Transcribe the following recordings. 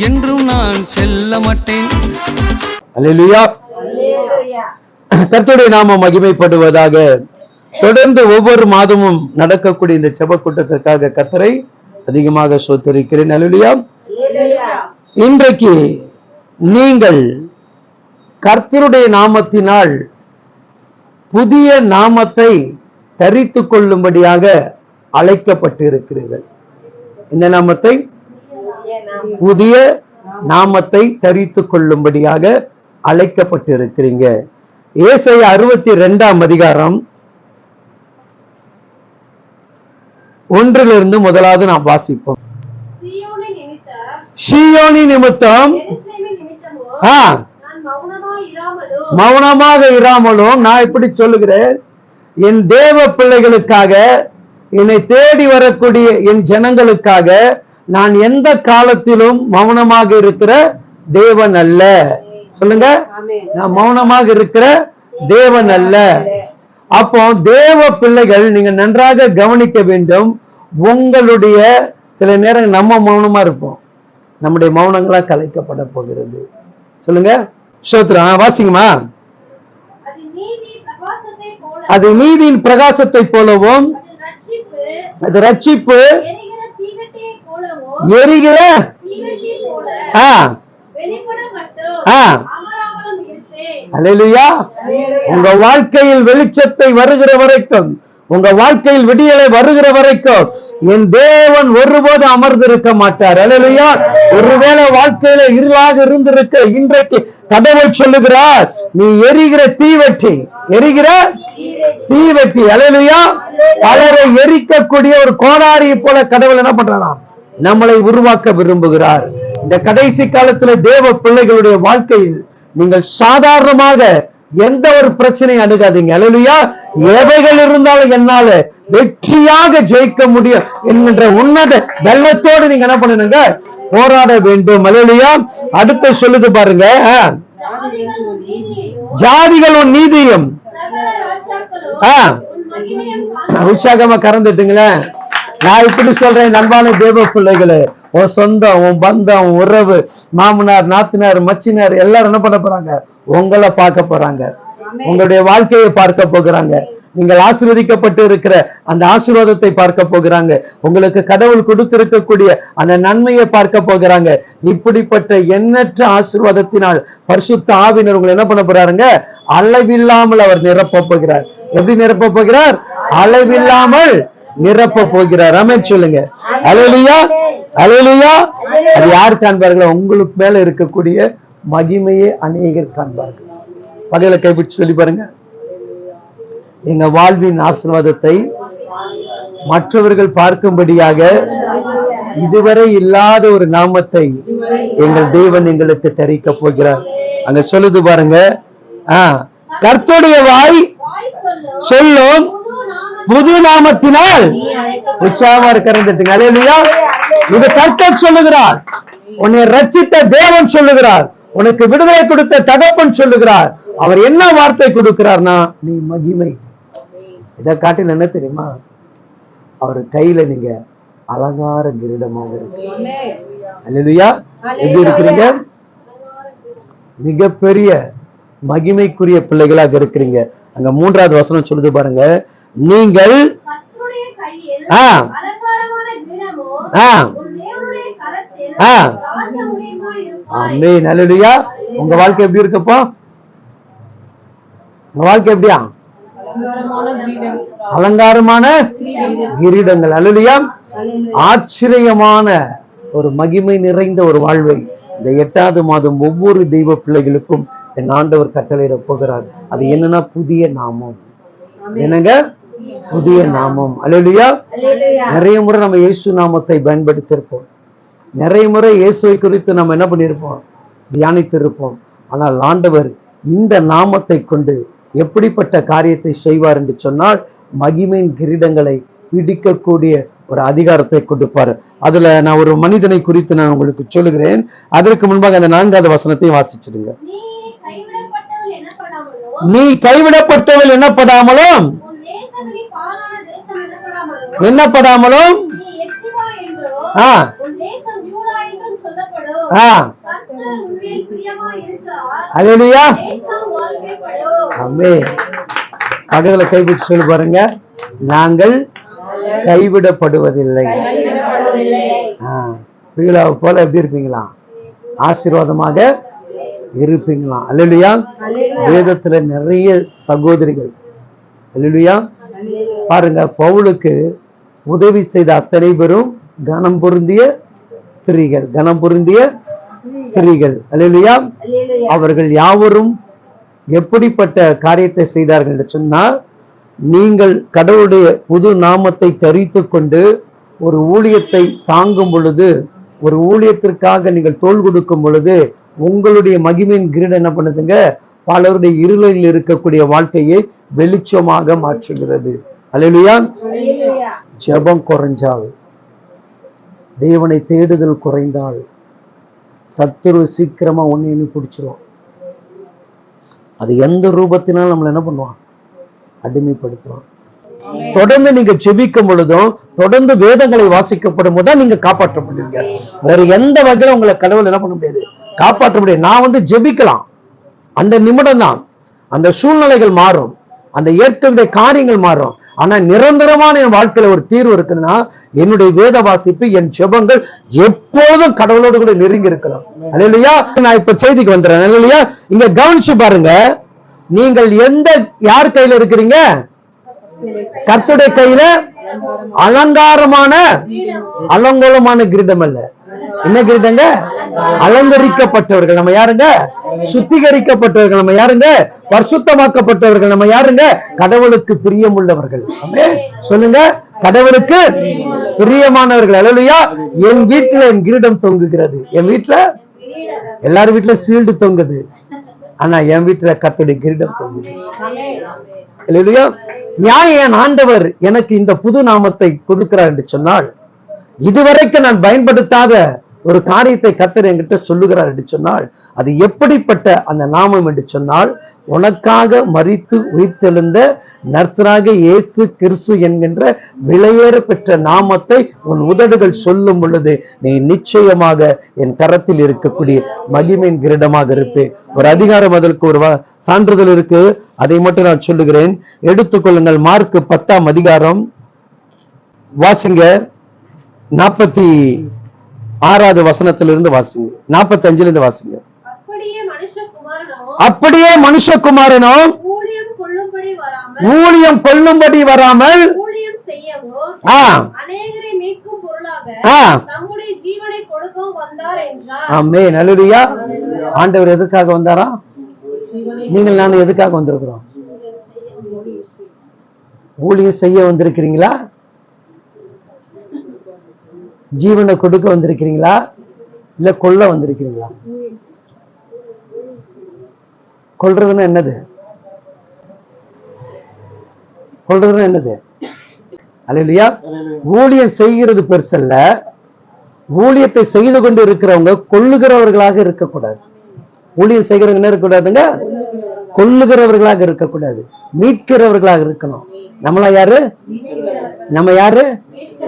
என்றும் நான் செல்ல மாட்டேன். அல்லேலூயா. கர்த்தருடைய நாமம் மகிமைப்படுவதாக. தொடர்ந்து ஒவ்வொரு மாதமும் நடக்கக்கூடிய இந்த ஜெப கூட்டத்திற்காக கர்த்தரை அதிகமாக ஸ்தோத்திரிக்கிறேன். அல்லேலூயா. இன்றைக்கு நீங்கள் கர்த்தருடைய நாமத்தினால் புதிய நாமத்தை தரித்து கொள்ளும்படியாக அழைக்கப்பட்டு இருக்கிறீர்கள். இந்த நாமத்தை, புதிய நாமத்தை தரித்து கொள்ளும்படியாக அழைக்கப்பட்டு இருக்கிறீங்க. ஏசாயா 62 அதிகாரம் 1 முதலாவது நாம் வாசிப்போம். சீயோனி நிமித்தம் மௌனமாக இராமலும் நான் இப்படி சொல்லுகிறேன், என் தேவ பிள்ளைகளுக்காக, என்னை தேடி வரக்கூடிய என் ஜனங்களுக்காக நான் எந்த காலத்திலும் மௌனமாக இருக்கிற தேவன் அல்ல. சொல்லுங்க, நான் மௌனமாக இருக்கிற தேவன் அல்ல. அப்போ தேவ பிள்ளைகள் நீங்க நன்றாக கவனிக்க வேண்டும். உங்களுடைய சில நேரம் நம்ம மௌனமா இருப்போம், நம்முடைய மௌனங்களா கலைக்கப்பட போகிறது. சொல்லுங்க, ஸ்தோத்திரம். வாசிங்கம்மா. அது நீதியின் பிரகாசத்தை போலவும், அது ரட்சிப்பு எரிகிற அல்லேலூயா. உங்க வாழ்க்கையில் வெளிச்சத்தை வருகிற வரைக்கும், உங்க வாழ்க்கையில் விடியலை வருகிற வரைக்கும் என் தேவன் ஒருபோது அமர்ந்திருக்க மாட்டார். அல்லேலூயா. ஒருவேளை வாழ்க்கையில இருளாக இருந்திருக்க, இன்றைக்கு கடவுள் சொல்லுகிறார், நீ எரிகிற தீவெட்டி, எரிகிற தீவெட்டி. அல்லேலூயா. பலரை எரிக்கக்கூடிய ஒரு கோடாரியை போல கடவுள் என்ன பண்றாராம், நம்மளை உருவாக்க விரும்புகிறார். இந்த கடைசி காலத்துல தேவ பிள்ளைகளுடைய வாழ்க்கையில் நீங்கள் சாதாரணமாக எந்த ஒரு பிரச்சனையும் அணுகாதீங்க. அல்லேலூயா. எவைகள் இருந்தாலும் என்னால வெற்றியாக ஜெயிக்க முடியும் என்கின்ற உன்னத வெள்ளத்தோடு நீங்க என்ன பண்ணுங்க, போராட வேண்டும். அல்லேலூயா. அடுத்து சொல்லுது பாருங்க, ஜாதிகளும் நீதியும் உற்சாகமா கறந்துட்டுங்களேன். நான் இப்படி சொல்றேன், நண்பான தேவ பிள்ளைகளே, உன் சொந்தம், உன் பந்தம், உறவு, மாமனார், நாத்தினார், மச்சினார் எல்லாரும் என்ன பண்ண போறாங்க, உங்களை பார்க்க போறாங்க, உங்களுடைய வாழ்க்கையை பார்க்க போகிறாங்க. நீங்கள் ஆசீர்வதிக்கப்பட்டு இருக்கிற அந்த ஆசீர்வாதத்தை பார்க்க போகிறாங்க. உங்களுக்கு கடவுள் கொடுத்திருக்கக்கூடிய அந்த நன்மையை பார்க்க போகிறாங்க. இப்படிப்பட்ட எண்ணற்ற ஆசீர்வாதத்தினால் பரிசுத்த ஆவியினர் உங்களை என்ன பண்ண போறாருங்க, அளவில்லாமல் அவர் நிரப்ப போகிறார். எப்படி நிரப்ப போகிறார்? அளவில்லாமல் நிரப்ப போகிறார். ஆமென் சொல்லுங்க. அல்லேலூயா. அல்லேலூயா. அது யார் காண்பார்களோ, உங்களுக்கு மேல இருக்கக்கூடிய மகிமையை அநேகர் காண்பார்கள். பகையில கைப்பிடிச்சு சொல்லி பாருங்க, எங்க வாழ்வின் ஆசீர்வாதத்தை மற்றவர்கள் பார்க்கும்படியாக இதுவரை இல்லாத ஒரு நாமத்தை எங்கள் தேவன் எங்களுக்கு தரிக்க போகிறார். அங்க சொல்லுது பாருங்க, கர்த்தருடைய வாய் சொல்லும் புது நாமத்தினால் உற்சாகமா இருக்கிறதுங்க. அல்லேலூயா. இது கர்த்தர் சொல்லுகிறார், உன்னை ரட்சித்த தேவன் சொல்லுகிறார், உனக்கு விடுதலை கொடுத்த தகப்பன் சொல்லுகிறார். அவர் என்ன வார்த்தை கொடுக்கிறார்னா, நீ மகிமை. இதை காட்டில் என்ன தெரியுமா, அவர் கையில நீங்க அலங்கார கிரீடமாக இருக்கு. அல்லேலூயா. எப்படி இருக்கிறீங்க? மிகப்பெரிய மகிமைக்குரிய பிள்ளைகளாக இருக்கிறீங்க. அங்க 3வது வசனம் சொல்லுது பாருங்க, நீங்கள் ஆமென். அல்லேலூயா. உங்க வாழ்க்கை எப்படி இருக்கப்போ? உங்க வாழ்க்கை எப்படியா? அலங்காரமான கிரீடங்கள். அல்லேலூயா. ஆச்சரியமான ஒரு மகிமை நிறைந்த ஒரு வாழ்வை இந்த 8வது மாதம் ஒவ்வொரு தெய்வ பிள்ளைகளுக்கும் என் ஆண்டவர் கட்டளையிட போகிறார். அது என்னன்னா, புதிய நாமம். என்னங்க? புதிய நாமம். அல்லேலூயா. நிறைய முறை நம்ம இயேசு நாமத்தை பயன்படுத்தி இருப்போம், நிறைய முறை இயேசுவை குறித்து நம்ம என்ன பண்ணியிருப்போம், தியானித்திருப்போம். ஆனால் ஆண்டவர் இந்த நாமத்தை கொண்டு எப்படிப்பட்ட காரியத்தை செய்வார் என்று சொன்னால், மகிமையின் கிரீடங்களை பிடிக்கக்கூடிய ஒரு அதிகாரத்தை கொடுப்பார். அதுல நான் ஒரு மனிதனை குறித்து நான் உங்களுக்கு சொல்லுகிறேன். அதற்கு முன்பாக அந்த 4வது வசனத்தை வாசிச்சிடுங்க. நீ கைவிடப்பட்டவள் என்னப்படாமலும் அல்லேலூயா. ஆமென். பக்கத்துல கைவிட்டு சொல்லி பாருங்க, நாங்கள் கைவிடப்படுவதில்லை. பீலாவை போல எப்படி இருப்பீங்களா? ஆசீர்வாதமாக இருப்பீங்களா? அல்லேலூயா. வேதத்துல நிறைய சகோதரிகள், அல்லேலூயா. பாருங்க, பவுலுக்கு உதவி செய்த அத்தனை பேரும் கனம் பொருந்திய ஸ்திரீகள், கனம் பொருந்திய ஸ்திரீகள். அல்லேலூயா. அவர்கள் யாவரும் எப்படிப்பட்ட காரியத்தை செய்தார்கள் என்று சொன்னால், நீங்கள் கடவுளுடைய புது நாமத்தை தரித்து கொண்டு ஒரு ஊழியத்தை தாங்கும் பொழுது, ஒரு ஊழியத்திற்காக நீங்கள் தோள் கொடுக்கும் பொழுது, உங்களுடைய மகிமையின் கிரீடம் என்ன பண்ணுதுங்க? பலருடைய இருளில் இருக்கக்கூடிய வாழ்க்கையை வெளிச்சமாக மாற்றுகிறது. அல்லேலூயா. ஜெபம் குறைஞ்சால், தேவனை தேடுதல் குறைந்தால், சத்துரு சீக்கிரமா ஒன்னு பிடிச்சிரும். அது எந்த ரூபத்தினாலும் நம்மள என்ன பண்ணுவான்? அடிமைப்படுத்துவான். தொடர்ந்து நீங்க ஜெபிக்கும் பொழுதும், தொடர்ந்து வேதங்களை வாசிக்கப்படும் போதுதான் நீங்க காப்பாற்றப்படுவீங்க. வேற எந்த வகையில உங்களை கடவுள் என்ன பண்ண முடியாது? காப்பாற்ற முடியாது. நான் ஜெபிக்கலாம், அந்த நிமிடம் தான் அந்த சூழ்நிலைகள் மாறும், அந்த இயற்கையுடைய காரியங்கள் மாறும். ஆனா நிரந்தரமான என் வாழ்க்கையில ஒரு தீர்வு இருக்குன்னா, என்னுடைய வேத வாசிப்பு, என் ஜெபங்கள் எப்போதும் கடவுளோடு கூட நெருங்கி இருக்கலாம். அல்லேலூயா. நான் இப்ப செய்திக்கு வந்துடுறேன். அல்லேலூயா. இங்க கவனிச்சு பாருங்க, நீங்கள் யார் கையில இருக்கிறீங்க? கர்த்தருடைய கையில. அலங்காரமான அலங்கோலமான கிரீடம் அல்ல. என்ன கிரீடங்க? அலங்கரிக்கப்பட்டவர்கள். நம்ம யாருங்க? சுத்திகரிக்கப்பட்டவர்கள். நம்ம யாருங்க? பரிசுத்தமாக்கப்பட்டவர்கள். நம்ம யாருங்க? கடவுளுக்கு பிரியமுள்ளவர்கள். சொல்லுங்க, கடவுளுக்கு பிரியமானவர்கள். அல்லேலூயா. என் வீட்டுல என் கிரீடம் தொங்குகிறது. என் வீட்டுல, எல்லாரும் வீட்டுல சீல்டு தொங்குது, ஆனா என் வீட்டுல கர்த்தருடைய கிரீடம் தொங்குது. அல்லேலூயா. என் ஆண்டவர் எனக்கு இந்த புது நாமத்தை கொடுக்கிறார் என்று சொன்னால், இதுவரைக்கும் நான் பயன்படுத்தாத ஒரு காரியத்தை கர்த்தர் என்கிட்ட சொல்லுகிறார் என்று சொன்னால், அது எப்படிப்பட்ட அந்த நாமம் என்று சொன்னால், உனக்காக மரித்து உயிர்த்தெழுந்த நர்சராக இயேசு கிறிஸ்து என்கின்ற விலையேற பெற்ற நாமத்தை உன் உதடுகள் சொல்லும் பொழுது, நீ நிச்சயமாக என் கரத்தில் இருக்கக்கூடிய மகிமையின் கிரீடமாக இருப்பேன். ஒரு அதிகாரம், அதற்கு ஒரு சான்றிதழ் இருக்கு, அதை மட்டும் நான் சொல்லுகிறேன். எடுத்துக்கொள்ளுங்கள். மார்க் 10ஆம் அதிகாரம் வாசிங்க. 46வது வசனத்திலிருந்து வாசிங்க. 45லிருந்து வாசிங்க. அப்படியே மனுஷகுமாரனோ ஊழியம் கொள்ளும்படி வராமல் ஆமென். அல்லேலூயா. ஆண்டவர் எதுக்காக வந்தாரா? நீங்கள் நானும் எதுக்காக வந்திருக்கிறோம்? ஊழியம் செய்ய வந்திருக்கிறீங்களா? ஜீவனை கொடுக்க வந்திருக்கிறீங்களா? இல்ல கொல்ல வந்திருக்கிறீங்களா? கொல்றதுன்னா என்னது? கொல்றதுன்னா என்னது? அல்லேலூயா. ஊழியம் செய்கிறது பெருசல்ல. ஊழியத்தை செய்து கொண்டு இருக்கிறவங்க கொல்லுகிறவர்களாக இருக்கக்கூடாது. ஊழியம் செய்கிறவங்க என்ன இருக்கக்கூடாதுங்க? கொல்லுகிறவர்களாக இருக்கக்கூடாது, மீட்கிறவர்களாக இருக்கணும். நம்மளா யாரு? நம்ம யாரு?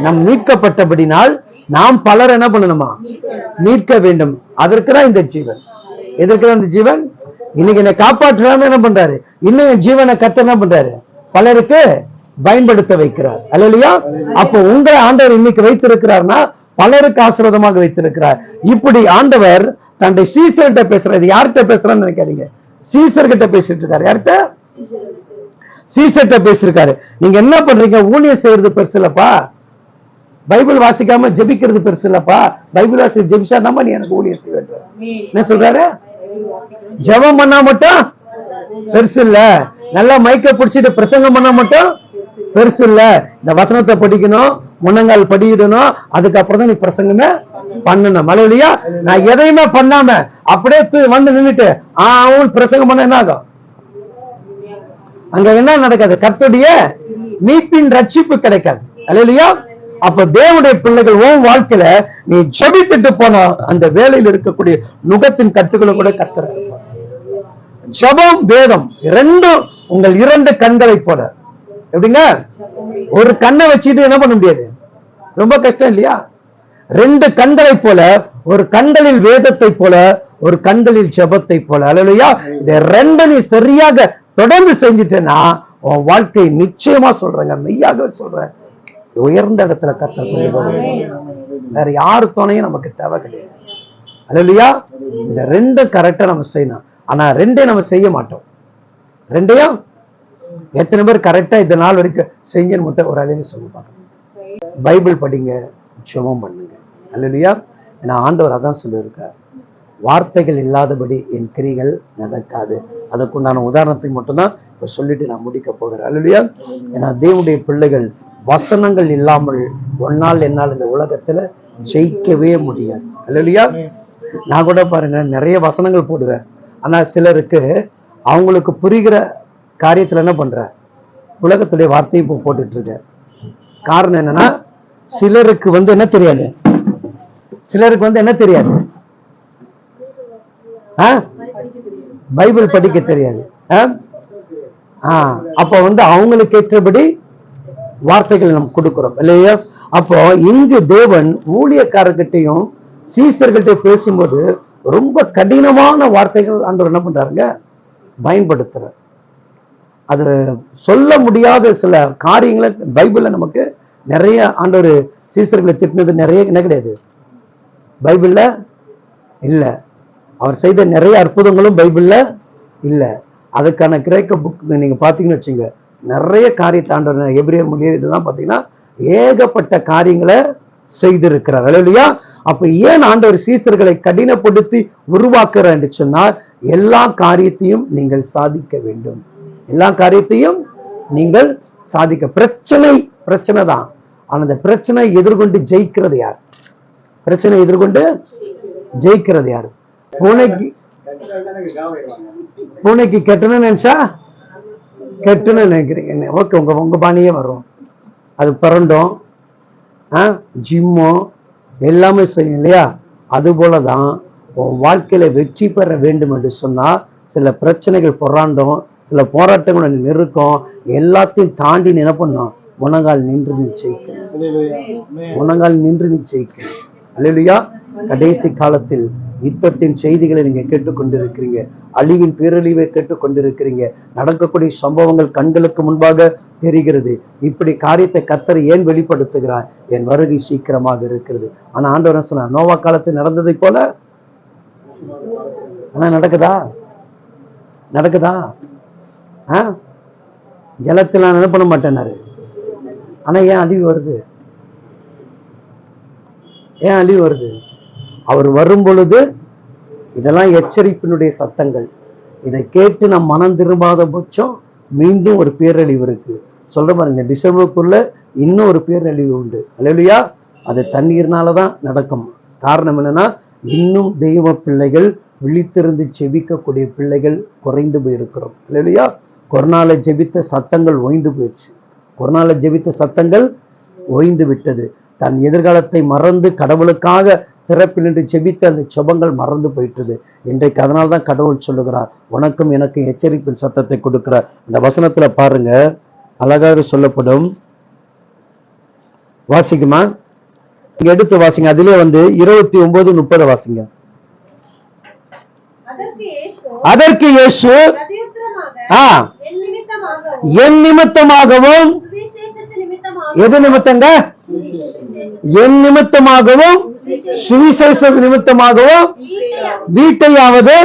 நம் மீட்கப்பட்டபடினால் நாம் பலர் என்ன பண்ணணுமா? மீட்க வேண்டும். அதற்குதான் இந்த ஜீவன். எதற்குதான் இந்த ஜீவன்? இன்னைக்கு என்னை காப்பாற்றலாம்னு என்ன பண்றாரு? இன்னும் என் ஜீவனை கர்த்தர் என்ன பண்றாரு? பலருக்கு பயன்படுத்த வைக்கிறார். அல்லேலூயா. அப்போ உங்களை ஆண்டவர் இன்னைக்கு வைத்திருக்கிறார்னா பலருக்கு ஆசீர்வாதமாக வைத்திருக்கிறார். இப்படி ஆண்டவர் தன்னுடைய சீசர்கிட்ட பேசுறாரு. யார்கிட்ட பேசுறான்னு நினைக்காதீங்க, சீசர்கிட்ட பேசிட்டு இருக்காரு. யார்கிட்ட? சீசர்கிட்ட பேசிருக்காரு. நீங்க என்ன பண்றீங்க? ஊழியம் செய்யறது பெருசு இல்லப்பா, பைபிள் வாசிக்காம ஜெபிக்கிறது பெருசு இல்லப்பா. பைபிள் வாசி ஜெபிச்சாதான் நீ எனக்கு ஊழியம் செய்ய வேண்டும். என்ன சொல்றாரு? ஜெபம் பண்ணா மட்டும் பெருசு இல்ல, நல்லா மைக்க பிடிச்சிட்டு பிரசங்கம் பண்ணா மட்டும் பெருசு இல்ல. இந்த வசனத்தை படிக்கணும், முன்னங்கால் படியிடணும், அதுக்கப்புறம் தான் நீ பிரசங்கமே பண்ணணும். அல்லேலூயா. நான் எதையுமே பண்ணாம அப்படியே வந்து நின்னுட்டு பிரசங்கம் பண்ண என்ன ஆகும்? அங்க என்ன நடக்காது? கர்த்தருடைய மீட்பின் ரட்சிப்பு கிடைக்காது. அல்லேலூயா. அப்ப தேவனுடைய பிள்ளைகள் உன் வாழ்க்கையில நீ ஜெபித்துட்டு போன அந்த வேலையில் இருக்கக்கூடிய நுகத்தின் கட்டுகளை கூட கர்த்தர் இருப்பார். ஜெபம் வேதம் ரெண்டும் உங்கள் இரண்டு கண்களை போல. எப்படிங்க? ஒரு கண்ணை வச்சுட்டு என்ன பண்ண முடியாது? ரொம்ப கஷ்டம் இல்லையா? ரெண்டு கண்களை போல ஒரு கண்களில் வேதத்தை போல, ஒரு கண்களில் ஜெபத்தை போல. அல்லேலூயா. இதை ரெண்டு நீ சரியாக தொடர்ந்து செஞ்சுட்டேன்னா உன் வாழ்க்கை நிச்சயமா சொல்றேங்க, மெய்யாக சொல்றேன், உயர்ந்த இடத்துல கர்த்தர் கொண்டு போவார். வேற யாரு துணையும் நமக்கு தேவை கிடையாது. அல்லேலூயா. இந்த ரெண்டு கரெக்டா நம்ம செய்யணும். ஆனா ரெண்டே நம்ம செய்ய மாட்டோம். ரெண்டையும் எத்தனை பேர் கரெக்டா இந்த நாள் வரைக்கும் செஞ்சுன்னு மட்டும் ஒரு அலையில சொல்லி பார்க்கணும். பைபிள் படிங்க, ஜெபம் பண்ணுங்க. அல்லேலூயா. ஏன்னா ஆண்டவர் அதான் சொல்லியிருக்கார், வார்த்தைகள் இல்லாதபடி என் கிரிகள் நடக்காது. அதுக்குண்டான உதாரணத்துக்கு மட்டும்தான் இப்ப சொல்லிட்டு நான் முடிக்க போகிறேன். அல்லேலூயா. ஏன்னா தேவனுடைய பிள்ளைகள் வசனங்கள் இல்லாமல் ஒன்னால் என்னால் இந்த உலகத்துல ஜெயிக்கவே முடியாது. அல்லேலூயா. நான் கூட பாருங்க நிறைய வசனங்கள் போடுவேன். ஆனா சிலருக்கு அவங்களுக்கு புரிகிற காரியத்துல என்ன பண்ற, உலகத்துடைய வார்த்தையை இப்போ போட்டுட்டு இருக்க. காரணம் என்னன்னா, சிலருக்கு என்ன தெரியாது, சிலருக்கு என்ன தெரியாது, பைபிள் படிக்க தெரியாது. அப்போ அவங்களுக்கு ஏற்றபடி வார்த்தைகள் நம்ம கொடுக்கிறோம் இல்லையா. அப்போ இங்கு தேவன் ஊழியக்காரர்கிட்டையும் சீசர்கிட்ட பேசும்போது ரொம்ப கடினமான வார்த்தைகள் ஆண்டவர் என்ன பண்றாருங்க, பயன்படுத்துற. அது சொல்ல முடியாத சில காரியங்களை பைபிள்ல நமக்கு நிறைய ஆண்டவர் சீசர்களை திட்டினது நிறைய என்ன கிடையாது பைபிள்ல இல்ல. அவர் செய்த நிறைய அற்புதங்களும் பைபிள்ல இல்ல. அதுக்கான கிரேக்க புக் நீங்க பாத்தீங்கன்னு வச்சுங்க, நிறைய காரியத்தை ஆண்டவர் எபிரேயர் மொழியில் இதெல்லாம் பாத்தீங்கன்னா ஏகப்பட்ட காரியங்களை செய்திருக்கிறார். அல்லேலூயா. அப்ப ஏன் ஆண்டவர் சீசர்களை கடினப்படுத்தி உருவாக்குறார் என்று சொன்னால், எல்லா காரியத்தையும் நீங்கள் சாதிக்க வேண்டும். எல்லா காரியத்தையும் நீங்கள் சாதிக்க. பிரச்சனை தான். ஆனா அந்த பிரச்சனை எதிர்கொண்டு ஜெயிக்கிறது யார்? பிரச்சனை எதிர்கொண்டு ஜெயிக்கிறது யாரு? பூனைக்கு கெட்டணும்னு நினைச்சா கெட்டணும்னு நினைக்கிறீங்க. ஓகே, உங்க பாணியே வரும். அது பிறண்டும் ஜிம்மோ எல்லாமே செய்யும் இல்லையா. அது போலதான் உன் வாழ்க்கையில வெற்றி பெற வேண்டும் என்று சொன்னா சில பிரச்சனைகள் போராண்டும், சில போராட்டங்களை நெருக்கம் எல்லாத்தையும் தாண்டி என்ன பண்ணும், முனங்கால் நின்று நீ ஜெயிக்கணும். முனங்கால் நின்று நீ ஜெயிக்கணும். அல்லேலூயா. கடைசி காலத்தில் யுத்தத்தின் செய்திகளை நீங்க கேட்டுக்கொண்டிருக்கிறீங்க, அழிவின் பேரழிவை கேட்டுக்கொண்டிருக்கிறீங்க. நடக்கக்கூடிய சம்பவங்கள் கண்களுக்கு முன்பாக தெரிகிறது. இப்படி காரியத்தை கர்த்தர் ஏன் வெளிப்படுத்துகிறார்? என் வருகை சீக்கிரமாக இருக்கிறது. ஆனா ஆண்டவர் சொன்னார், நோவா காலத்தில் நடந்ததை போல ஆனா நடக்குதா? நடக்குதா? ஜலத்தில் நான் என்ன பண்ண மாட்டேன்னாரு. ஆனா ஏன் அழிவு வருது? ஏன் அழிவு வருது? அவர் வரும் பொழுது இதெல்லாம் எச்சரிப்பினுடைய சத்தங்கள். இதை கேட்டு நம் மனம் திரும்பாத பட்சம் மீண்டும் ஒரு பேரழிவு இருக்கு. சொல்ற பாருங்க, டிசம்பருக்குள்ள இன்னும் ஒரு பேரழிவு உண்டு. அல்லேலூயா. அது தண்ணீர்னாலதான் நடக்கும். காரணம் என்னன்னா, இன்னும் தெய்வ பிள்ளைகள் விழித்திருந்து ஜெபிக்கக்கூடிய பிள்ளைகள் குறைந்து போயிருக்கிறோம். அல்லேலூயா. கொரோனால ஜெபித்த சத்தங்கள் ஓய்ந்து போயிடுச்சு. கொரோனால ஜெபித்த சத்தங்கள் ஓய்ந்து விட்டது. தன் எதிர்காலத்தை மறந்து கடவுளுக்காக திறப்பில் நின்று ஜெபித்த அந்த ஜெபங்கள் மறந்து போயிட்டது. இன்றைக்கு அதனால்தான் கடவுள் சொல்லுகிறார், உனக்கும் எனக்கு எச்சரிப்பின் சத்தத்தை கொடுக்கிறார். அந்த வசனத்துல பாருங்க, அழகாக சொல்லப்படும். வாசிக்குமா? இங்க எடுத்து வாசிங்க. அதிலே 29-30 வாசிங்க. அதற்கு இயேசு என் நிமித்தமாகவும், எது நிமித்தங்க? என் நிமித்தமாகவும் சுவிசேஷ நிமித்தமாகவும் வீட்டையாவது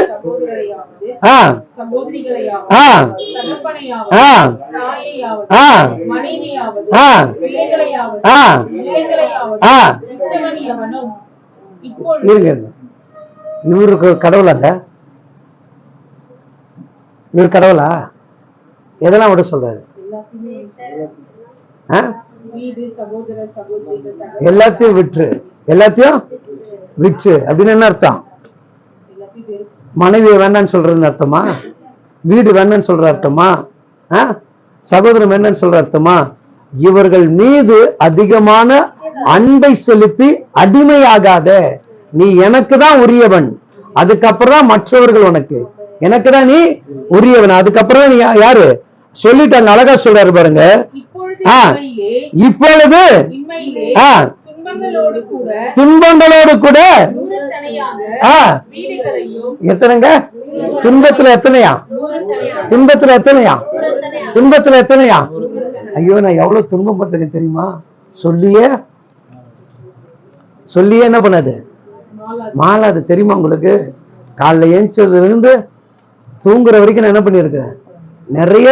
இவருக்கு கடவுளாங்க? இவர் கடவுளா? எதெல்லாம் விட சொல்றாரு? எல்லாத்தையும் விற்று, எல்லாத்தையும் விற்று அப்படின்னு என்ன அர்த்தம்? மனைவியை வேண்டான்னு சொல்றதுன்னு அர்த்தமா? வீடு வேண்டான்னு சொல்ற அர்த்தமா? சகோதரம் வேண்டான்னு சொல்ற அர்த்தமா? இவர்கள் மீது அதிகமான அன்பை செலுத்தி அடிமையாகாத. நீ எனக்கு தான் உரியவன், அதுக்கப்புறம் தான் மற்றவர்கள் உனக்கு. எனக்கு தான் நீ உரியவன், அதுக்கப்புறம் நீ யாரு சொல்லிட்டாங்க. அழகா சொல்றாரு பாருங்க. இப்பொழுது துன்பங்களோடு கூட ஆ, எத்தனைங்க? துன்பத்துல எத்தனையா? துன்பத்துல எத்தனையா? துன்பத்துல எத்தனையா? ஐயோ, நான் எவ்வளவு துன்பம் பட்டிருக்கேன் தெரியுமா? சொல்லியே என்ன பண்ணாது? மாலாது. தெரியுமா உங்களுக்கு? காலைல ஏஞ்சதுல இருந்து தூங்குற வரைக்கும் நான் என்ன பண்ணிருக்கிறேன்? நிறைய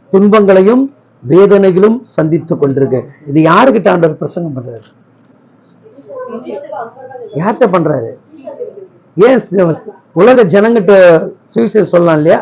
துன்பங்களையும் வேதனைகளும் சந்தித்து கொண்டிருக்கேன். இது யாருக்கிட்ட ஆண்டவர் பிரசங்கம் பண்றாரு? யார்கிட்ட பண்றாரு? ஏன் உலக ஜனங்கிட்ட சுவிசேஷம் சொல்லலாம் இல்லையா?